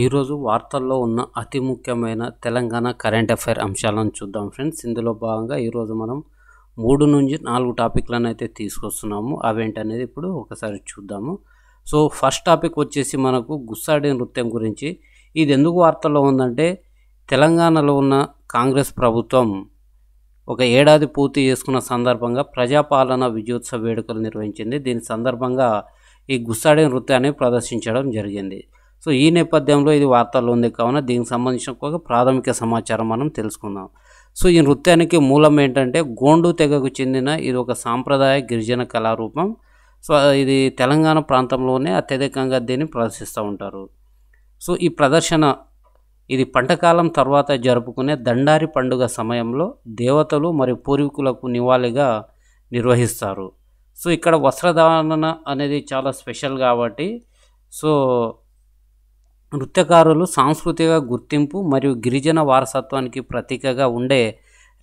ఈరోజు వార్తల్లో ఉన్న అతి ముఖ్యమైన తెలంగాణ కరెంట్ అఫైర్ అంశాలను చూద్దాం ఫ్రెండ్స్. ఇందులో భాగంగా ఈరోజు మనం 3 నుంచి 4 టాపిక్లను అయితే తీసుకొస్తున్నాము. అవేంటనేది ఇప్పుడు ఒకసారి చూద్దాము. సో ఫస్ట్ టాపిక్ వచ్చేసి మనకు గుస్సాడి నృత్యం గురించి. ఇది ఎందుకు వార్తల్లో ఉందంటే, తెలంగాణలో ఉన్న కాంగ్రెస్ ప్రభుత్వం ఒక ఏడాది పూర్తి చేసుకున్న సందర్భంగా ప్రజాపాలన విజయోత్సవ వేడుకలు నిర్వహించింది. దీని సందర్భంగా ఈ గుస్సాడి నృత్యాన్ని ప్రదర్శించడం జరిగింది. సో ఈ నేపథ్యంలో ఇది వార్తల్లో ఉంది కావున దీనికి సంబంధించిన ఒక ప్రాథమిక సమాచారం మనం తెలుసుకుందాం. సో ఈ నృత్యానికి మూలం ఏంటంటే, గోండు తెగకు చెందిన ఇది ఒక సాంప్రదాయ గిరిజన కళారూపం. సో ఇది తెలంగాణ ప్రాంతంలోనే అత్యధికంగా దీన్ని ప్రదర్శిస్తూ ఉంటారు. సో ఈ ప్రదర్శన ఇది పంటకాలం తర్వాత జరుపుకునే దండారి పండుగ సమయంలో దేవతలు మరియు పూర్వీకులకు నివాళిగా నిర్వహిస్తారు. సో ఇక్కడ వస్త్రధారణ అనేది చాలా స్పెషల్ కాబట్టి, సో నృత్యకారులు సాంస్కృతిక గుర్తింపు మరియు గిరిజన వారసత్వానికి ప్రతీకగా ఉండే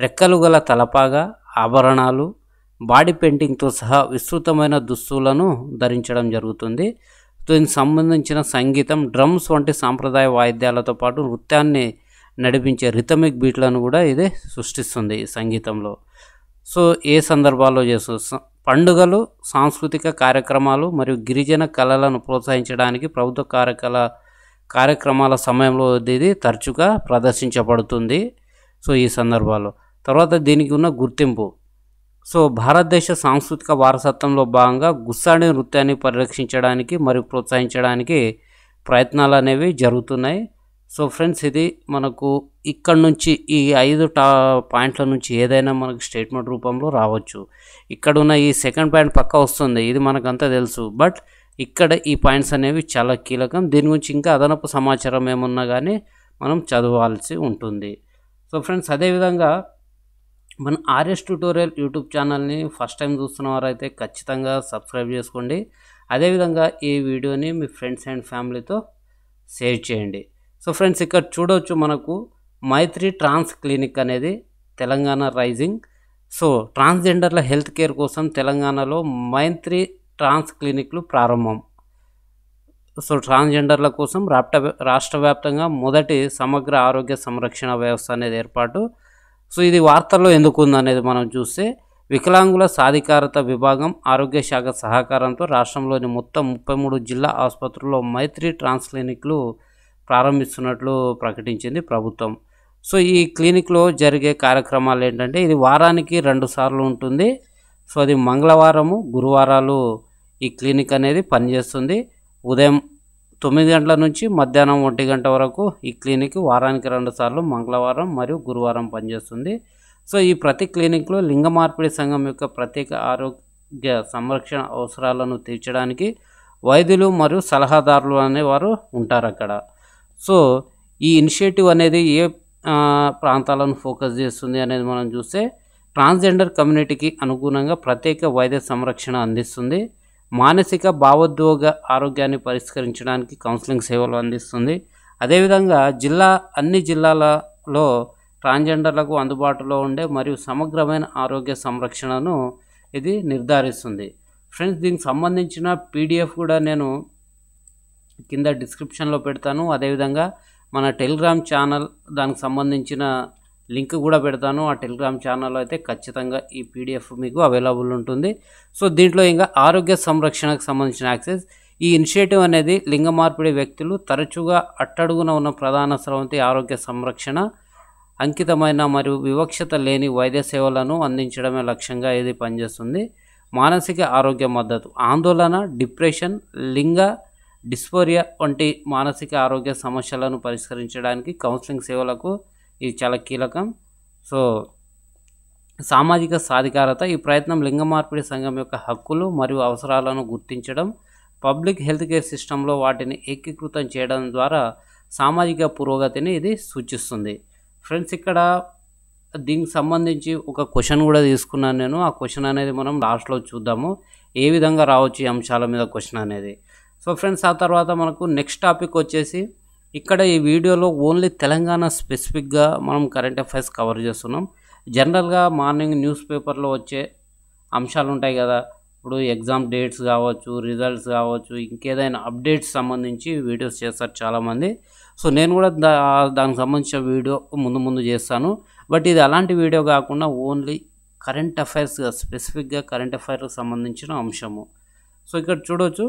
రెక్కలు గల తలపాగా, ఆభరణాలు, బాడీ పెయింటింగ్తో సహా విస్తృతమైన దుస్తులను ధరించడం జరుగుతుంది. దీనికి సంబంధించిన సంగీతం, డ్రమ్స్ వంటి సాంప్రదాయ వాయిద్యాలతో పాటు నృత్యాన్ని నడిపించే రిథమిక్ బీట్లను కూడా ఇది సృష్టిస్తుంది ఈ సంగీతంలో. సో ఏ సందర్భాల్లో పండుగలు, సాంస్కృతిక కార్యక్రమాలు మరియు గిరిజన కళలను ప్రోత్సహించడానికి ప్రభుత్వ కార్యక్రమాల సమయంలో ఇది తరచుగా ప్రదర్శించబడుతుంది. సో ఈ సందర్భాల్లో తర్వాత దీనికి ఉన్న గుర్తింపు. సో భారతదేశ సాంస్కృతిక వారసత్వంలో భాగంగా గుస్సాడి నృత్యాన్ని పరిరక్షించడానికి మరియు ప్రోత్సహించడానికి ప్రయత్నాలు అనేవి జరుగుతున్నాయి. సో ఫ్రెండ్స్, ఇది మనకు ఇక్కడ నుంచి ఈ 5 పాయింట్ల నుంచి ఏదైనా మనకు స్టేట్మెంట్ రూపంలో రావచ్చు. ఇక్కడ ఉన్న ఈ సెకండ్ పాయింట్ పక్కా వస్తుంది, ఇది మనకంతా తెలుసు. బట్ ఇక్కడ ఈ పాయింట్స్ అనేవి చాలా కీలకం. దీని గురించి ఇంకా అదనపు సమాచారం ఏమున్నా కానీ మనం చదవాల్సి ఉంటుంది. సో ఫ్రెండ్స్, అదేవిధంగా మన ఆర్ఎస్ ట్యూటోరియల్ యూట్యూబ్ ఛానల్ని ఫస్ట్ టైం చూస్తున్న వారైతే ఖచ్చితంగా సబ్స్క్రైబ్ చేసుకోండి. అదేవిధంగా ఈ వీడియోని మీ ఫ్రెండ్స్ అండ్ ఫ్యామిలీతో షేర్ చేయండి. సో ఫ్రెండ్స్, ఇక్కడ చూడవచ్చు మనకు మైత్రి ట్రాన్స్ క్లినిక్ అనేది తెలంగాణ రైజింగ్. సో ట్రాన్స్జెండర్ల హెల్త్ కేర్ కోసం తెలంగాణలో మైత్రి ట్రాన్స్ క్లినిక్లు ప్రారంభం. సో ట్రాన్స్జెండర్ల కోసం రాష్ట్ర వ్యాప్తంగా మొదటి సమగ్ర ఆరోగ్య సంరక్షణ వ్యవస్థ అనేది ఏర్పాటు. సో ఇది వార్తల్లో ఎందుకు ఉందనేది మనం చూస్తే, వికలాంగుల సాధికారత విభాగం ఆరోగ్య శాఖ సహకారంతో రాష్ట్రంలోని మొత్తం 33 జిల్లా ఆసుపత్రుల్లో మైత్రి ట్రాన్స్ క్లినిక్లు ప్రారంభిస్తున్నట్లు ప్రకటించింది ప్రభుత్వం. సో ఈ క్లినిక్లో జరిగే కార్యక్రమాలు ఏంటంటే, ఇది వారానికి 2 సార్లు ఉంటుంది. సో అది మంగళవారము, గురువారాలు ఈ క్లినిక్ అనేది పనిచేస్తుంది. ఉదయం 9 గంటల నుంచి మధ్యాహ్నం 1 గంట వరకు ఈ క్లినిక్ వారానికి 2 సార్లు మంగళవారం మరియు గురువారం పనిచేస్తుంది. సో ఈ ప్రతి క్లినిక్లో లింగ మార్పిడి సంఘం యొక్క ప్రత్యేక ఆరోగ్య సంరక్షణ అవసరాలను తీర్చడానికి వైద్యులు మరియు సలహాదారులు అనేవారు ఉంటారు అక్కడ. సో ఈ ఇనిషియేటివ్ అనేది ఏ ప్రాంతాలను ఫోకస్ చేస్తుంది అనేది మనం చూస్తే, ట్రాన్స్జెండర్ కమ్యూనిటీకి అనుగుణంగా ప్రత్యేక వైద్య సంరక్షణ అందిస్తుంది. మానసిక భావోద్వేగ ఆరోగ్యాన్ని పరిష్కరించడానికి కౌన్సిలింగ్ సేవలు అందిస్తుంది. అదేవిధంగా అన్ని జిల్లాలలో ట్రాన్స్జెండర్లకు అందుబాటులో ఉండే మరియు సమగ్రమైన ఆరోగ్య సంరక్షణను ఇది నిర్ధారిస్తుంది. ఫ్రెండ్స్, దీనికి సంబంధించిన పీడిఎఫ్ కూడా నేను కింద డిస్క్రిప్షన్లో పెడతాను. అదేవిధంగా మన టెలిగ్రామ్ ఛానల్ దానికి సంబంధించిన లింక్ కూడా పెడతాను. ఆ టెలిగ్రామ్ ఛానల్లో అయితే ఖచ్చితంగా ఈ పీడిఎఫ్ మీకు అవైలబుల్ ఉంటుంది. సో దీంట్లో ఇంకా ఆరోగ్య సంరక్షణకు సంబంధించిన యాక్సెస్, ఈ ఇనిషియేటివ్ అనేది లింగ మార్పిడి వ్యక్తులు తరచుగా అట్టడుగున ఉన్న ప్రధాన స్రవంతి ఆరోగ్య సంరక్షణ, అంకితమైన మరియు వివక్షత లేని వైద్య సేవలను అందించడమే లక్ష్యంగా ఇది పనిచేస్తుంది. మానసిక ఆరోగ్య మద్దతు, ఆందోళన, డిప్రెషన్, లింగ డిస్ఫోరియా వంటి మానసిక ఆరోగ్య సమస్యలను పరిష్కరించడానికి కౌన్సిలింగ్ సేవలకు ఇది చాలా కీలకం. సో సామాజిక సాధికారత, ఈ ప్రయత్నం లింగ మార్పిడి సంఘం యొక్క హక్కులు మరియు అవసరాలను గుర్తించడం, పబ్లిక్ హెల్త్ కేర్ సిస్టంలో వాటిని ఏకీకృతం చేయడం ద్వారా సామాజిక పురోగతిని ఇది సూచిస్తుంది. ఫ్రెండ్స్, ఇక్కడ దీనికి సంబంధించి ఒక క్వశ్చన్ కూడా తీసుకున్నాను నేను. ఆ క్వశ్చన్ అనేది మనం లాస్ట్లో చూద్దాము, ఏ విధంగా రావచ్చు ఈ అంశాల మీద క్వశ్చన్ అనేది. సో ఫ్రెండ్స్, ఆ తర్వాత మనకు నెక్స్ట్ టాపిక్ వచ్చేసి, ఇక్కడ ఈ వీడియోలో ఓన్లీ తెలంగాణ స్పెసిఫిక్గా మనం కరెంట్ అఫైర్స్ కవర్ చేస్తున్నాం. జనరల్గా మార్నింగ్ న్యూస్ పేపర్లో వచ్చే అంశాలు ఉంటాయి కదా, ఇప్పుడు ఎగ్జామ్ డేట్స్ కావచ్చు, రిజల్ట్స్ కావచ్చు, ఇంకేదైనా అప్డేట్స్ సంబంధించి వీడియోస్ చేస్తారు చాలామంది. సో నేను కూడా దానికి సంబంధించిన వీడియో ముందు చేస్తాను. బట్ ఇది అలాంటి వీడియో కాకుండా ఓన్లీ కరెంట్ అఫైర్స్గా, స్పెసిఫిక్గా కరెంట్ అఫైర్స్కి సంబంధించిన అంశము. సో ఇక్కడ చూడవచ్చు,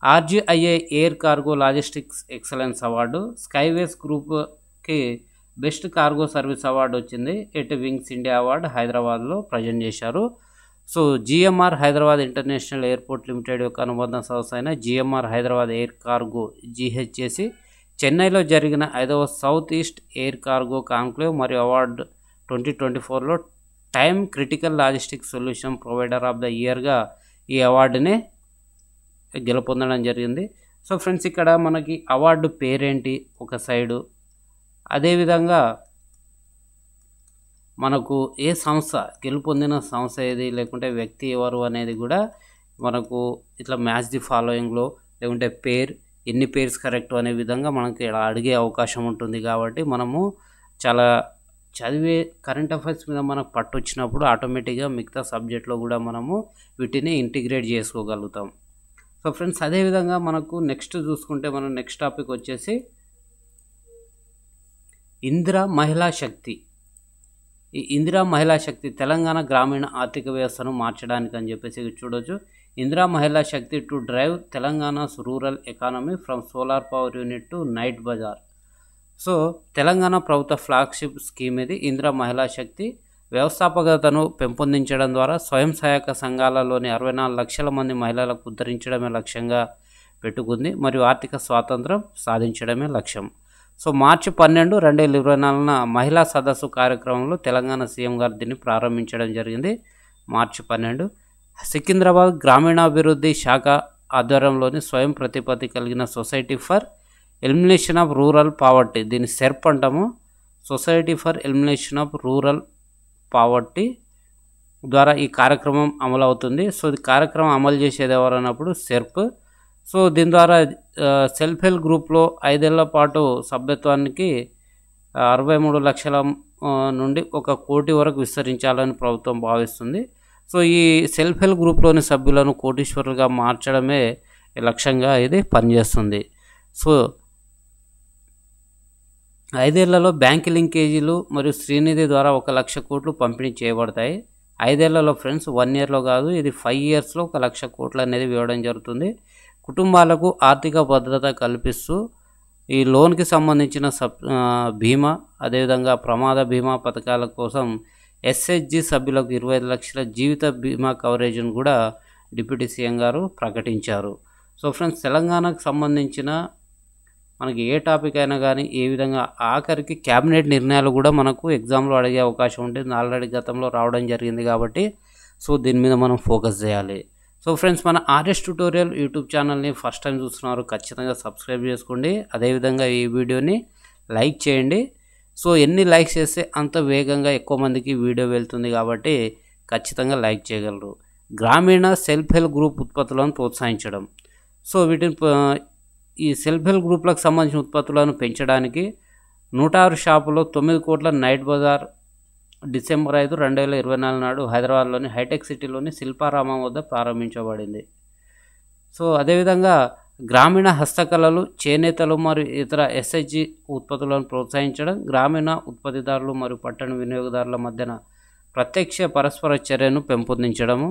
RGIA air cargo logistics excellence award Skyways గ్రూప్కి బెస్ట్ కార్గో సర్వీస్ అవార్డు వచ్చింది. ఎట్ వింగ్స్ ఇండియా అవార్డు హైదరాబాద్లో ప్రజెంట్ చేశారు. So GMR Hyderabad international airport limited యొక్క అనుబంధ సంస్థ అయిన GMR Hyderabad air cargo GHC చెన్నైలో జరిగిన 5వ south east air cargo conclave మరియు అవార్డు 2024లో time critical logistics solution provider of the ఇయర్గా ఈ అవార్డుని గెలుపొందడం జరిగింది. సో ఫ్రెండ్స్, ఇక్కడ మనకి అవార్డు పేరేంటి ఒక సైడు, అదేవిధంగా మనకు ఏ సంస్థ గెలుపొందిన సంస్థ ఏది, లేకుంటే వ్యక్తి ఎవరు అనేది కూడా మనకు ఇట్లా మ్యాచ్ ది ఫాలోయింగ్లో, లేకుంటే ఎన్ని పేర్స్ కరెక్ట్ అనే విధంగా మనకి ఇలా అడిగే అవకాశం ఉంటుంది. కాబట్టి మనము చాలా చదివే కరెంట్ అఫైర్స్ మీద మనకు పట్టు వచ్చినప్పుడు ఆటోమేటిక్గా మిగతా సబ్జెక్ట్లో కూడా మనము వీటిని ఇంటిగ్రేట్ చేసుకోగలుగుతాం. సో ఫ్రెండ్స్, అదేవిధంగా మనకు నెక్స్ట్ చూసుకుంటే మనం నెక్స్ట్ టాపిక్ వచ్చేసి ఇందిరా మహిళా శక్తి. ఈ ఇందిరా మహిళా శక్తి తెలంగాణ గ్రామీణ ఆర్థిక వ్యవస్థను మార్చడానికి అని చెప్పేసి చూడవచ్చు. Indira Mahila Shakti to drive Telangana's rural economy from solar power unit to night bazaar. So Telangana ప్రభుత్వ ఫ్లాగ్షిప్ స్కీమ్ ఇది ఇందిరా మహిళా శక్తి. వ్యవస్థాపకతను పెంపొందించడం ద్వారా స్వయం సహాయక సంఘాలలోని 64 లక్షల మంది మహిళలకు ఉద్ధరించడమే లక్ష్యంగా పెట్టుకుంది మరియు ఆర్థిక స్వాతంత్రం సాధించడమే లక్ష్యం. సో మార్చి 12, 2024 మహిళా సదస్సు కార్యక్రమంలో తెలంగాణ సీఎం గారు దీన్ని ప్రారంభించడం జరిగింది. మార్చి 12 సికింద్రాబాద్ గ్రామీణాభివృద్ధి శాఖ ఆధ్వర్యంలోని స్వయం ప్రతిపత్తి కలిగిన society for elimination of rural poverty, దీన్ని సెర్ప్ అంటాము, society for elimination of rural poverty ద్వారా ఈ కార్యక్రమం అమలు అవుతుంది. సో ఈ కార్యక్రమం అమలు చేసేది ఎవరన్నప్పుడు సెర్ప్. సో దీని ద్వారా సెల్ఫ్ హెల్ప్ గ్రూప్లో 5 ఏళ్ల పాటు సభ్యత్వానికి 63 లక్షల నుండి 1 కోటి వరకు విస్తరించాలని ప్రభుత్వం భావిస్తుంది. సో ఈ సెల్ఫ్ హెల్ప్ గ్రూప్లోని సభ్యులను కోటీశ్వరులుగా మార్చడమే లక్ష్యంగా ఇది పనిచేస్తుంది. సో 5 ఏళ్లలో బ్యాంక్ లింకేజీలు మరియు శ్రీనిధి ద్వారా 1 లక్ష కోట్లు పంపిణీ చేయబడతాయి. 5 ఏళ్లలో ఫ్రెండ్స్, 1 ఇయర్లో కాదు, ఇది 5 ఇయర్స్లో 1 లక్ష కోట్లు అనేది ఇవ్వడం జరుగుతుంది. కుటుంబాలకు ఆర్థిక భద్రత కల్పిస్తూ ఈ లోన్కి సంబంధించిన బీమా, అదేవిధంగా ప్రమాద బీమా పథకాల కోసం SHG సభ్యులకు 25 లక్షల జీవిత బీమా కవరేజ్ను కూడా డిప్యూటీ సీఎం గారు ప్రకటించారు. సో ఫ్రెండ్స్, తెలంగాణకు సంబంధించిన మనకి ఏ టాపిక్ అయినా కానీ ఏ విధంగా ఆఖరికి క్యాబినెట్ నిర్ణయాలు కూడా మనకు ఎగ్జామ్లో అడిగే అవకాశం ఉంటుంది. ఆల్రెడీ గతంలో రావడం జరిగింది కాబట్టి సో దీని మీద మనం ఫోకస్ చేయాలి. సో ఫ్రెండ్స్, మన RS ట్యూటోరియల్ యూట్యూబ్ ఛానల్ని ఫస్ట్ టైం చూస్తున్నారు, ఖచ్చితంగా సబ్స్క్రైబ్ చేసుకోండి. అదేవిధంగా ఈ వీడియోని లైక్ చేయండి. సో ఎన్ని లైక్స్ చేస్తే అంత వేగంగా ఎక్కువ మందికి వీడియో వెళ్తుంది కాబట్టి ఖచ్చితంగా లైక్ చేయగలరు. గ్రామీణ సెల్ఫ్ హెల్ప్ గ్రూప్ ఉత్పత్తులను ప్రోత్సహించడం. సో వీటిని ఈ సెల్ఫ్ హెల్ప్ గ్రూప్లకు సంబంధించిన ఉత్పత్తులను పెంచడానికి 106 షాపులో 9 కోట్ల నైట్ బజార్ డిసెంబర్ 5, 2024 నాడు హైదరాబాద్లోని హైటెక్ సిటీలోని శిల్పారామం వద్ద ప్రారంభించబడింది. సో అదేవిధంగా గ్రామీణ హస్తకళలు, చేనేతలు మరియు ఇతర SHG ఉత్పత్తులను ప్రోత్సహించడం, గ్రామీణ ఉత్పత్తిదారులు మరియు పట్టణ వినియోగదారుల మధ్యన ప్రత్యక్ష పరస్పర చర్యను పెంపొందించడము.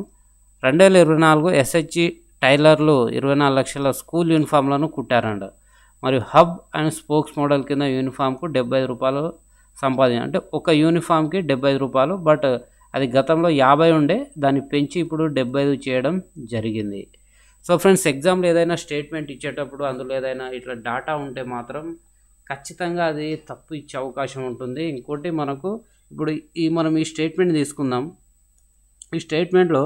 2024 SHG టైలర్లు 24 లక్షల స్కూల్ యూనిఫామ్లను కుట్టారంట. మరియు హబ్ అండ్ స్పోక్స్ మోడల్ కింద యూనిఫామ్కు 75 రూపాయలు సంపాదించారు. అంటే ఒక యూనిఫామ్కి 75 రూపాయలు, బట్ అది గతంలో 50 ఉండే, దాన్ని పెంచి ఇప్పుడు 75 చేయడం జరిగింది. సో ఫ్రెండ్స్, ఎగ్జామ్లో ఏదైనా స్టేట్మెంట్ ఇచ్చేటప్పుడు అందులో ఏదైనా ఇట్లా డాటా ఉంటే మాత్రం ఖచ్చితంగా అది తప్పు ఇచ్చే అవకాశం ఉంటుంది. ఇంకోటి మనకు ఇప్పుడు మనం ఈ స్టేట్మెంట్ తీసుకుందాం. ఈ స్టేట్మెంట్లో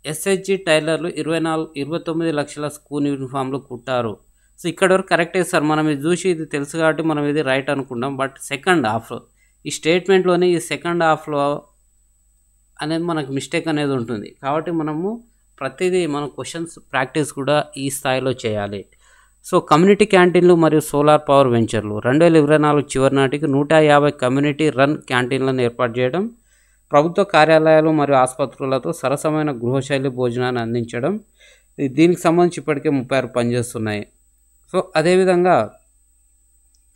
SHG టైలర్లు 29 లక్షల స్కూల్ యూనిఫామ్లు కుట్టారు. సో ఇక్కడ వరకు కరెక్టే సార్, మనం ఇది చూసి ఇది తెలుసు కాబట్టి మనం ఇది రైట్ అనుకుంటాం. బట్ సెకండ్ హాఫ్ ఈ స్టేట్మెంట్లోని ఈ సెకండ్ హాఫ్లో అనేది మనకు మిస్టేక్ అనేది ఉంటుంది. కాబట్టి మనము ప్రతిదీ మన క్వశ్చన్స్ ప్రాక్టీస్ కూడా ఈ స్థాయిలో చేయాలి. సో కమ్యూనిటీ క్యాంటీన్లు మరియు సోలార్ పవర్ వెంచర్లు 2024 చివరి నాటికి 150 కమ్యూనిటీ రన్ క్యాంటీన్లను ఏర్పాటు చేయడం, ప్రభుత్వ కార్యాలయాలు మరియు ఆసుపత్రులతో సరసమైన గృహశైలి భోజనాన్ని అందించడం. దీనికి సంబంధించి ఇప్పటికే 36 పనిచేస్తున్నాయి. సో అదేవిధంగా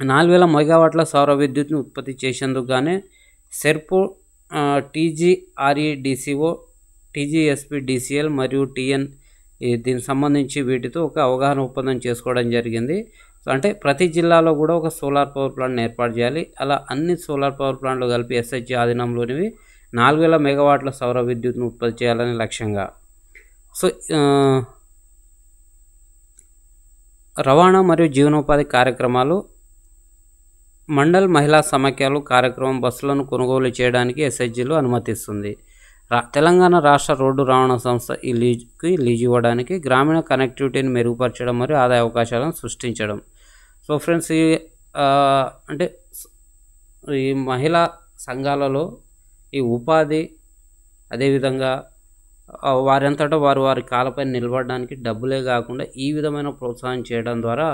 4000 మెగావాట్ల సౌర విద్యుత్ను ఉత్పత్తి చేసేందుకు గానే సెర్పో TGREDCO TGSPDCL మరియు TN దీనికి సంబంధించి వీటితో ఒక అవగాహన ఒప్పందం చేసుకోవడం జరిగింది. సో అంటే ప్రతి జిల్లాలో కూడా ఒక సోలార్ పవర్ ప్లాంట్ని ఏర్పాటు చేయాలి. అలా అన్ని సోలార్ పవర్ ప్లాంట్లు కలిపి SHG ఆధీనంలోనివి 4000 మెగావాట్ల సౌర విద్యుత్ను ఉత్పత్తి చేయాలని లక్ష్యంగా. సో రవాణా మరియు జీవనోపాధి కార్యక్రమాలు మండల్ మహిళా సమాఖ్యలు కార్యక్రమం బస్సులను కొనుగోలు చేయడానికి SHGలో అనుమతిస్తుంది. తెలంగాణ రాష్ట్ర రోడ్డు రవాణా సంస్థ ఈ లీజు ఇవ్వడానికి గ్రామీణ కనెక్టివిటీని మెరుగుపరచడం మరియు ఆదాయ అవకాశాలను సృష్టించడం. సో ఫ్రెండ్స్ అంటే ఈ మహిళా సంఘాలలో ఈ ఉపాధి అదేవిధంగా వారంతటా వారి కాళ్ళపై నిలబడడానికి డబ్బులే కాకుండా ఈ విధమైన ప్రోత్సాహం చేయడం ద్వారా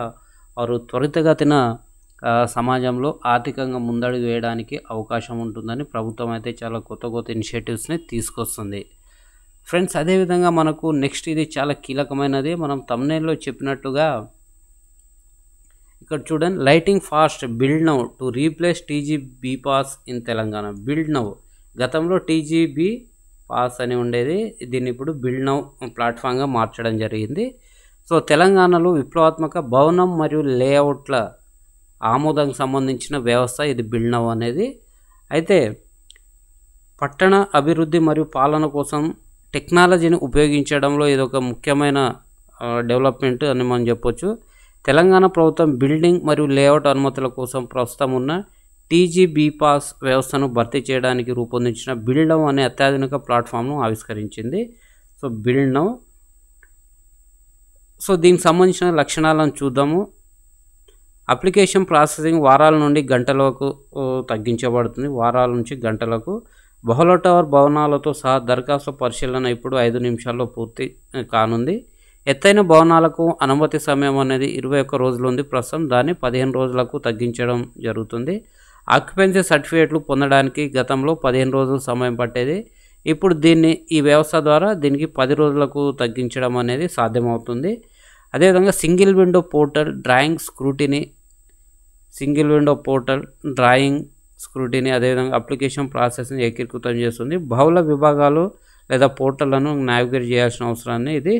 వారు త్వరితగతిన సమాజంలో ఆర్థికంగా ముందడుగు వేయడానికి అవకాశం ఉంటుందని ప్రభుత్వం అయితే చాలా కొత్త ఇనిషియేటివ్స్ని తీసుకొస్తుంది. ఫ్రెండ్స్ అదేవిధంగా మనకు నెక్స్ట్ ఇది చాలా కీలకమైనది. మనం థంబ్నెయిల్లో చెప్పినట్టుగా ఇక్కడ చూడండి, lighting fast build now to replace TGB pass in Telangana. Build now గతంలో TGB పాస్ అని ఉండేది, దీన్ని ఇప్పుడు బిల్డ్ నౌ ప్లాట్ఫామ్గా మార్చడం జరిగింది. సో తెలంగాణలో విప్లవాత్మక భవనం మరియు లేఅవుట్ల ఆమోదానికి సంబంధించిన వ్యవస్థ ఇది బిల్డ్ నౌ అనేది. అయితే పట్టణ అభివృద్ధి మరియు పాలన కోసం టెక్నాలజీని ఉపయోగించడంలో ఇది ఒక ముఖ్యమైన డెవలప్మెంట్ అని మనం చెప్పొచ్చు. తెలంగాణ ప్రభుత్వం బిల్డింగ్ మరియు లేఅవుట్ అనుమతుల కోసం ప్రస్తుతం ఉన్న TGB పాస్ వ్యవస్థను భర్తీ చేయడానికి రూపొందించిన బిల్డ్ నౌ అనే అత్యాధునిక ప్లాట్ఫామ్ను ఆవిష్కరించింది. So build now. సో దీనికి సంబంధించిన లక్షణాలను చూద్దాము. అప్లికేషన్ ప్రాసెసింగ్ వారాల నుండి గంటలకు తగ్గించబడుతుంది, వారాల నుంచి గంటలకు. బహుళ టవర్ భవనాలతో సహా దరఖాస్తు పరిశీలన ఇప్పుడు 5 నిమిషాల్లో పూర్తి కానుంది. ఎత్తైన భవనాలకు అనుమతి సమయం అనేది 21 రోజులు ఉంది, ప్రస్తుతం దాన్ని 15 రోజులకు తగ్గించడం జరుగుతుంది. ఆక్యుపెన్సీ సర్టిఫికేట్లు పొందడానికి గతంలో 15 రోజులు సమయం పట్టేది, ఇప్పుడు ఈ వ్యవస్థ ద్వారా దీనికి 10 రోజులకు తగ్గించడం అనేది సాధ్యమవుతుంది. అదేవిధంగా single window portal drawing scrutiny అదేవిధంగా అప్లికేషన్ ప్రాసెస్ని ఏకీకృతం చేస్తుంది. బహుళ విభాగాలు లేదా పోర్టళ్లను నావిగేట్ చేయాల్సిన అవసరాన్ని ఇది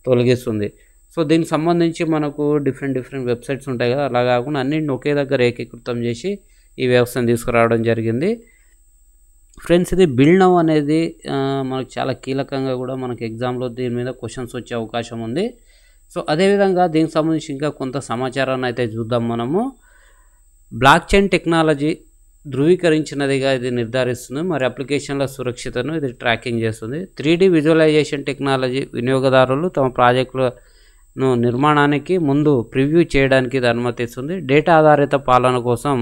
తొలగిస్తుంది. సో దీనికి సంబంధించి మనకు డిఫరెంట్ వెబ్సైట్స్ ఉంటాయి కదా, అలా కాకుండా అన్నింటిని ఒకే దగ్గర ఏకీకృతం చేసి ఈ వ్యవస్థను తీసుకురావడం జరిగింది. ఫ్రెండ్స్ ఇది బిల్డ్ నౌ అనేది మనకు చాలా కీలకంగా కూడా మనకు ఎగ్జామ్లో దీని మీద క్వశ్చన్స్ వచ్చే అవకాశం ఉంది. సో అదేవిధంగా దీనికి సంబంధించి ఇంకా కొంత సమాచారాన్ని అయితే చూద్దాం మనము. బ్లాక్ చైన్ టెక్నాలజీ ధృవీకరించినదిగా ఇది నిర్ధారిస్తుంది, మరి అప్లికేషన్ల సురక్షితను ఇది ట్రాకింగ్ చేస్తుంది. 3D విజువలైజేషన్ టెక్నాలజీ వినియోగదారులు తమ ప్రాజెక్టులను నిర్మాణానికి ముందు ప్రివ్యూ చేయడానికి ఇది అనుమతిస్తుంది. డేటా ఆధారిత పాలన కోసం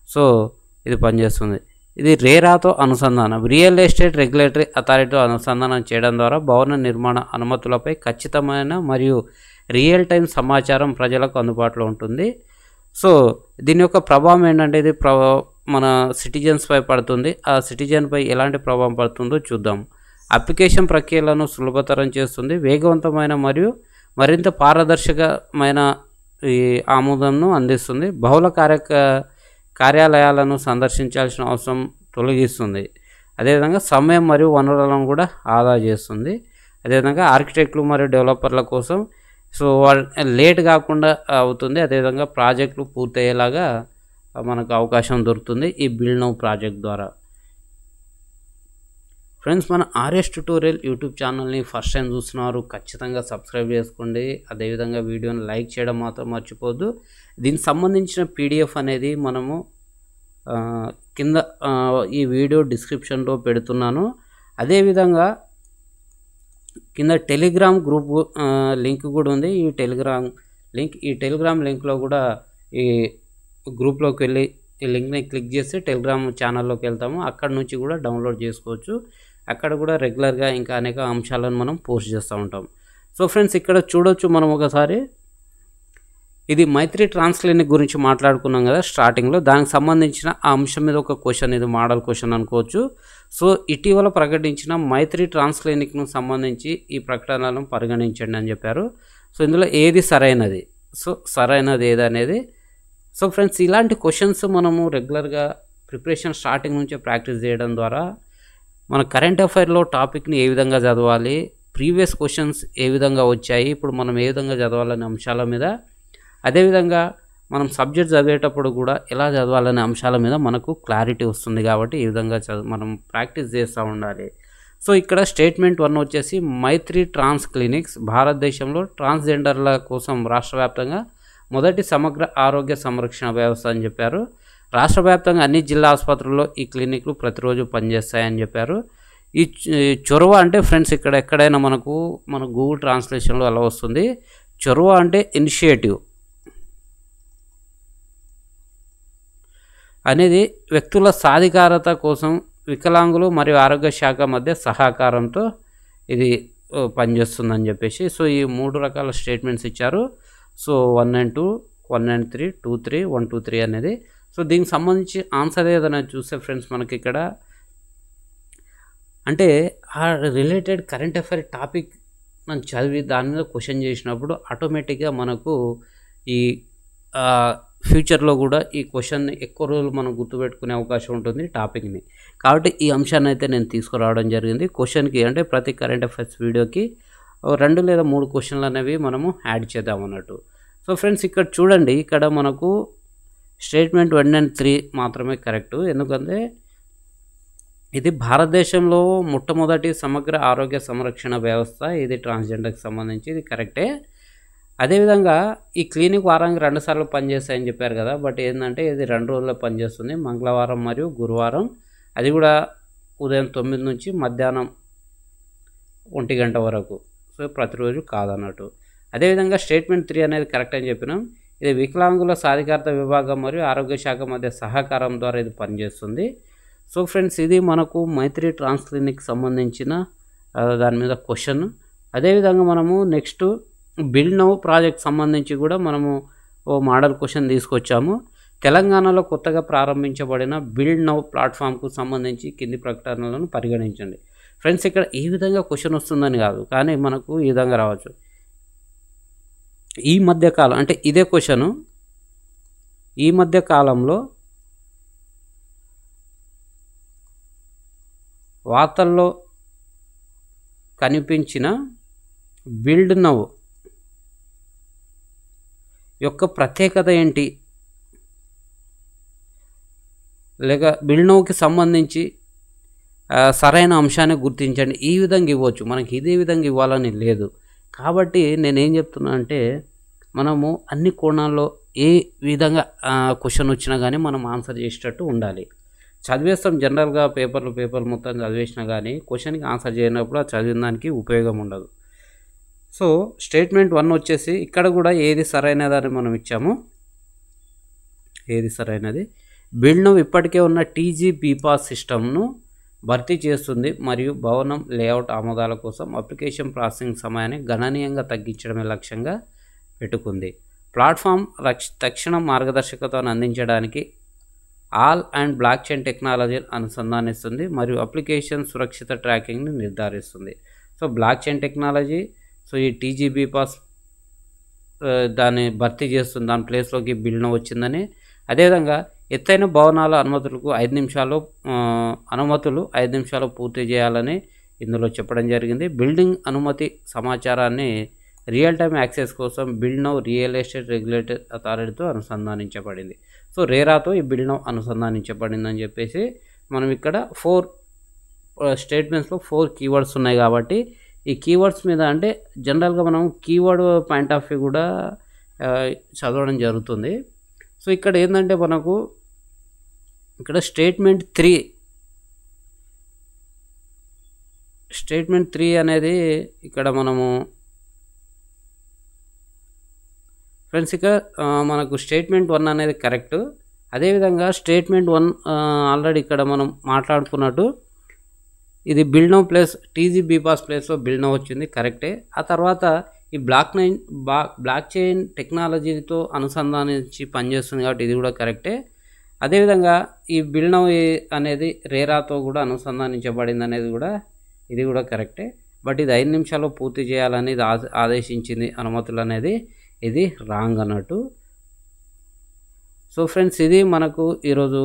సో ఇది పనిచేస్తుంది. ఇది రేరాతో అనుసంధానం, రియల్ ఎస్టేట్ రెగ్యులేటరీ అథారిటీతో అనుసంధానం చేయడం ద్వారా భవన నిర్మాణ అనుమతులపై ఖచ్చితమైన మరియు రియల్ టైం సమాచారం ప్రజలకు అందుబాటులో ఉంటుంది. సో దీని యొక్క ప్రభావం ఏంటంటే ఇది మన సిటిజన్స్పై పడుతుంది. ఆ సిటిజన్పై ఎలాంటి ప్రభావం పడుతుందో చూద్దాం. అప్లికేషన్ ప్రక్రియలను సులభతరం చేస్తుంది, వేగవంతమైన మరియు మరింత పారదర్శకమైన ఈ ఆమోదంను అందిస్తుంది. బహుళ కార్యాలయాలను సందర్శించాల్సిన అవసరం తొలగిస్తుంది. అదేవిధంగా సమయం మరియు వనరులను కూడా ఆదా చేస్తుంది. అదేవిధంగా ఆర్కిటెక్టులు మరియు డెవలపర్ల కోసం సో వాళ్ళు లేట్ కాకుండా అవుతుంది. అదేవిధంగా ప్రాజెక్టులు పూర్తయ్యేలాగా మనకు అవకాశం దొరుకుతుంది ఈ బిల్డ్ నౌ ప్రాజెక్ట్ ద్వారా. ఫ్రెండ్స్ మన ఆర్ఎస్ ట్యుటోరియల్ యూట్యూబ్ ఛానల్ని ఫస్ట్ టైం చూస్తున్నారు, ఖచ్చితంగా సబ్స్క్రైబ్ చేసుకోండి. అదేవిధంగా వీడియోని లైక్ చేయడం మాత్రం మర్చిపోద్దు. దీనికి సంబంధించిన PDF అనేది మనము కింద ఈ వీడియో డిస్క్రిప్షన్లో పెడుతున్నాను. అదేవిధంగా కింద టెలిగ్రామ్ గ్రూప్ లింక్ కూడా ఉంది. ఈ టెలిగ్రామ్ లింక్లో కూడా ఈ గ్రూప్లోకి వెళ్ళి ఈ లింక్ని క్లిక్ చేస్తే టెలిగ్రామ్ ఛానల్లోకి వెళ్తాము, అక్కడ నుంచి కూడా డౌన్లోడ్ చేసుకోవచ్చు. అక్కడ కూడా రెగ్యులర్గా ఇంకా అనేక అంశాలను మనం పోస్ట్ చేస్తూ ఉంటాం. సో ఫ్రెండ్స్ ఇక్కడ చూడొచ్చు మనం ఒకసారి, ఇది మైత్రి ట్రాన్స్ క్లినిక్ గురించి మాట్లాడుకున్నాం కదా స్టార్టింగ్లో, దానికి సంబంధించిన ఆ అంశం మీద ఒక క్వశ్చన్, ఇది మోడల్ క్వశ్చన్ అనుకోవచ్చు. సో ఇటీవల ప్రకటించిన మైత్రి ట్రాన్స్ క్లినిక్ను సంబంధించి ఈ ప్రకటనలను పరిగణించండి అని చెప్పారు. సో ఇందులో ఏది సరైనది, సో సరైనది ఏదనేది సో ఫ్రెండ్స్, ఇలాంటి క్వశ్చన్స్ మనము రెగ్యులర్గా ప్రిపరేషన్ స్టార్టింగ్ నుంచే ప్రాక్టీస్ చేయడం ద్వారా మన కరెంట్ అఫైర్లో టాపిక్ని ఏ విధంగా చదవాలి, ప్రీవియస్ క్వశ్చన్స్ ఏ విధంగా వచ్చాయి, ఇప్పుడు మనం ఏ విధంగా చదవాలనే అంశాల మీద, అదేవిధంగా మనం సబ్జెక్ట్ చదివేటప్పుడు కూడా ఎలా చదవాలనే అంశాల మీద మనకు క్లారిటీ వస్తుంది. కాబట్టి ఈ విధంగా మనం ప్రాక్టీస్ చేస్తూ ఉండాలి. సో ఇక్కడ స్టేట్మెంట్ 1 వచ్చేసి మైత్రి ట్రాన్స్ క్లినిక్స్ భారతదేశంలో ట్రాన్స్జెండర్ల కోసం రాష్ట్ర వ్యాప్తంగా మొదటి సమగ్ర ఆరోగ్య సంరక్షణ వ్యవస్థ అని చెప్పారు. రాష్ట్ర వ్యాప్తంగా అన్ని జిల్లా ఆసుపత్రుల్లో ఈ క్లినిక్లు ప్రతిరోజు పనిచేస్తాయని చెప్పారు. ఈ చొరవ అంటే ఫ్రెండ్స్, ఇక్కడ ఎక్కడైనా మన గూగుల్ ట్రాన్స్లేషన్లో అలా వస్తుంది. చొరవ అంటే ఇనిషియేటివ్ అనేది వ్యక్తుల సాధికారత కోసం వికలాంగులు మరియు ఆరోగ్య శాఖ మధ్య సహకారంతో ఇది పనిచేస్తుందని చెప్పేసి. సో ఈ 3 రకాల స్టేట్మెంట్స్ ఇచ్చారు. సో 1 and 2, 1 and 3, 2, 3, 1, 2, 3 అనేది. సో దీనికి సంబంధించి ఆన్సర్ ఏదైనా చూస్తే ఫ్రెండ్స్, మనకి ఇక్కడ అంటే ఆ రిలేటెడ్ కరెంట్ అఫైర్ టాపిక్ మనం చదివి దాని మీద క్వశ్చన్ చేసినప్పుడు ఆటోమేటిక్గా మనకు ఈ ఫ్యూచర్లో కూడా ఈ క్వశ్చన్ని ఎక్కువ రోజులు మనం గుర్తుపెట్టుకునే అవకాశం ఉంటుంది టాపిక్ని. కాబట్టి ఈ అంశాన్ని అయితే నేను తీసుకురావడం జరిగింది. క్వశ్చన్కి అంటే ప్రతి కరెంట్ అఫైర్స్ వీడియోకి 2 లేదా 3 క్వశ్చన్లు అనేవి మనము యాడ్ చేద్దాం అన్నట్టు. సో ఫ్రెండ్స్, ఇక్కడ చూడండి, ఇక్కడ మనకు స్టేట్మెంట్ 1 and 3 మాత్రమే కరెక్ట్. ఎందుకంటే ఇది భారతదేశంలో మొట్టమొదటి సమగ్ర ఆరోగ్య సంరక్షణ వ్యవస్థ, ఇది ట్రాన్స్జెండర్కి సంబంధించి, ఇది కరెక్టే. అదేవిధంగా ఈ క్లినిక్ వారానికి 2 సార్లు పనిచేస్తాయని చెప్పారు కదా, బట్ ఏంటంటే ఇది 2 రోజుల్లో పనిచేస్తుంది, మంగళవారం మరియు గురువారం. అది కూడా ఉదయం 9 నుంచి మధ్యాహ్నం 1 గంట వరకు. సో ప్రతిరోజు కాదన్నట్టు. అదేవిధంగా స్టేట్మెంట్ 3 అనేది కరెక్ట్ అని చెప్పినాం. ఇది వికలాంగుల సాధికారత విభాగం మరియు ఆరోగ్య శాఖ మధ్య సహకారం ద్వారా ఇది పనిచేస్తుంది. సో ఫ్రెండ్స్, ఇది మనకు మైత్రి ట్రాన్స్ క్లినిక్ సంబంధించిన దాని మీద క్వశ్చన్. అదేవిధంగా మనము నెక్స్ట్ బిల్డ్ నౌ ప్రాజెక్ట్ సంబంధించి కూడా మనము ఓ మోడల్ క్వశ్చన్ తీసుకొచ్చాము. తెలంగాణలో కొత్తగా ప్రారంభించబడిన బిల్డ్ నౌ ప్లాట్ఫామ్కు సంబంధించి కింది ప్రకటనలను పరిగణించండి. ఫ్రెండ్స్, ఇక్కడ ఈ విధంగా క్వశ్చన్ వస్తుందని కాదు, కానీ మనకు ఈ విధంగా రావచ్చు. ఈ మధ్యకాలం అంటే ఇదే క్వశ్చను, ఈ మధ్య కాలంలో వార్తల్లో కనిపించిన బిల్డ్ నౌ యొక్క ప్రత్యేకత ఏంటి, లేక బిల్డ్ నౌకి సంబంధించి సరైన అంశాన్ని గుర్తించండి. ఈ విధంగా ఇవ్వచ్చు, మనకి ఇదే విధంగా ఇవ్వాలని లేదు. కాబట్టి నేనేం చెప్తున్నా అంటే, మనము అన్ని కోణాల్లో ఏ విధంగా క్వశ్చన్ వచ్చినా కానీ మనం ఆన్సర్ చేసేటట్టు ఉండాలి. చదివేస్తాం జనరల్గా పేపర్లు మొత్తం చదివేసినా కానీ క్వశ్చన్కి ఆన్సర్ చేయనప్పుడు ఆ చదివిన దానికి ఉపయోగం ఉండదు. సో స్టేట్మెంట్ 1 వచ్చేసి ఇక్కడ కూడా ఏది సరైనదని మనం ఇచ్చాము. ఏది సరైనది? బిల్డ్ నౌ ఇప్పటికే ఉన్న TGBPAS సిస్టమ్ను భర్తీ చేస్తుంది మరియు భవనం లేఅవుట్ ఆమోదాల కోసం అప్లికేషన్ ప్రాసెసింగ్ సమయాన్ని గణనీయంగా తగ్గించడమే లక్ష్యంగా పెట్టుకుంది. ప్లాట్ఫామ్ తక్షణ మార్గదర్శకతను అందించడానికి ఆల్ అండ్ బ్లాక్ చైన్ టెక్నాలజీని అనుసంధానిస్తుంది మరియు అప్లికేషన్ సురక్షిత ట్రాకింగ్ని నిర్ధారిస్తుంది. So block chain technology, so ఈ TGBPAS దాన్ని భర్తీ చేస్తుంది, దాని ప్లేస్లోకి బిల్డ్ నౌ వచ్చిందని. అదేవిధంగా ఎత్తైన భవనాల అనుమతులు 5 నిమిషాలు పూర్తి చేయాలని ఇందులో చెప్పడం జరిగింది. బిల్డింగ్ అనుమతి సమాచారాన్ని రియల్ టైమ్ యాక్సెస్ కోసం build now real estate regulatory అథారిటీతో అనుసంధానించబడింది. సో రేరాతో ఈ బిల్డ్ నౌ అనుసంధానించబడిందని చెప్పేసి మనం ఇక్కడ 4 స్టేట్మెంట్స్లో 4 కీవర్డ్స్ ఉన్నాయి. కాబట్టి ఈ కీవర్డ్స్ మీద అంటే జనరల్గా మనం కీవర్డ్ పాయింట్ ఆఫ్ వ్యూ కూడా చదవడం జరుగుతుంది. సో ఇక్కడ ఏంటంటే మనకు ఇక్కడ స్టేట్మెంట్ 3 అనేది ఇక్కడ మనము ఫ్రెండ్స్ ఇక్కడ మనకు స్టేట్మెంట్ 1 అనేది కరెక్ట్. అదేవిధంగా స్టేట్మెంట్ 1 ఆల్రెడీ ఇక్కడ మనం మాట్లాడుకున్నట్టు ఇది బిల్డ్ నౌ ప్లస్ TGBPAS ప్లేస్లో బిల్డ్ నౌ వచ్చింది, కరెక్టే. ఆ తర్వాత ఈ బ్లాక్ చైన్ టెక్నాలజీతో అనుసంధానించి పనిచేస్తుంది కాబట్టి ఇది కూడా కరెక్టే. అదేవిధంగా ఈ బిల్డ్ నౌ అనేది రేరాతో కూడా అనుసంధానించబడింది అనేది కూడా ఇది కూడా కరెక్టే. బట్ ఇది 5 నిమిషాల్లో పూర్తి చేయాలని ఆదేశించింది అనుమతులు అనేది ఇది రాంగ్ అన్నట్టు. సో ఫ్రెండ్స్, ఇది మనకు ఈరోజు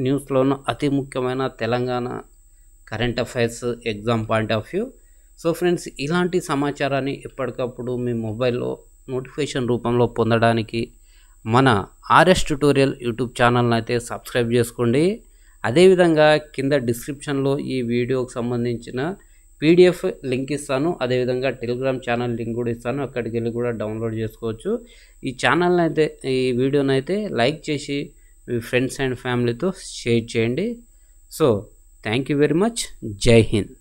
న్యూస్లోనూ అతి ముఖ్యమైన Telangana current affairs exam point of view. So friends, ఇలాంటి సమాచారాన్ని ఎప్పటికప్పుడు మీ మొబైల్లో నోటిఫికేషన్ రూపంలో పొందడానికి మన ఆర్ఎస్ ట్యుటోరియల్ యూట్యూబ్ ఛానల్ని అయితే సబ్స్క్రైబ్ చేసుకోండి. అదేవిధంగా కింద డిస్క్రిప్షన్లో ఈ వీడియోకి సంబంధించిన పీడిఎఫ్ లింక్ ఇస్తాను. అదేవిధంగా టెలిగ్రామ్ ఛానల్ లింక్ కూడా ఇస్తాను, అక్కడికి వెళ్ళి కూడా డౌన్లోడ్ చేసుకోవచ్చు. ఈ ఛానల్ని అయితే, ఈ వీడియోని అయితే లైక్ చేసి మీ ఫ్రెండ్స్ అండ్ ఫ్యామిలీతో షేర్ చేయండి. So thank you very much. జై హింద్.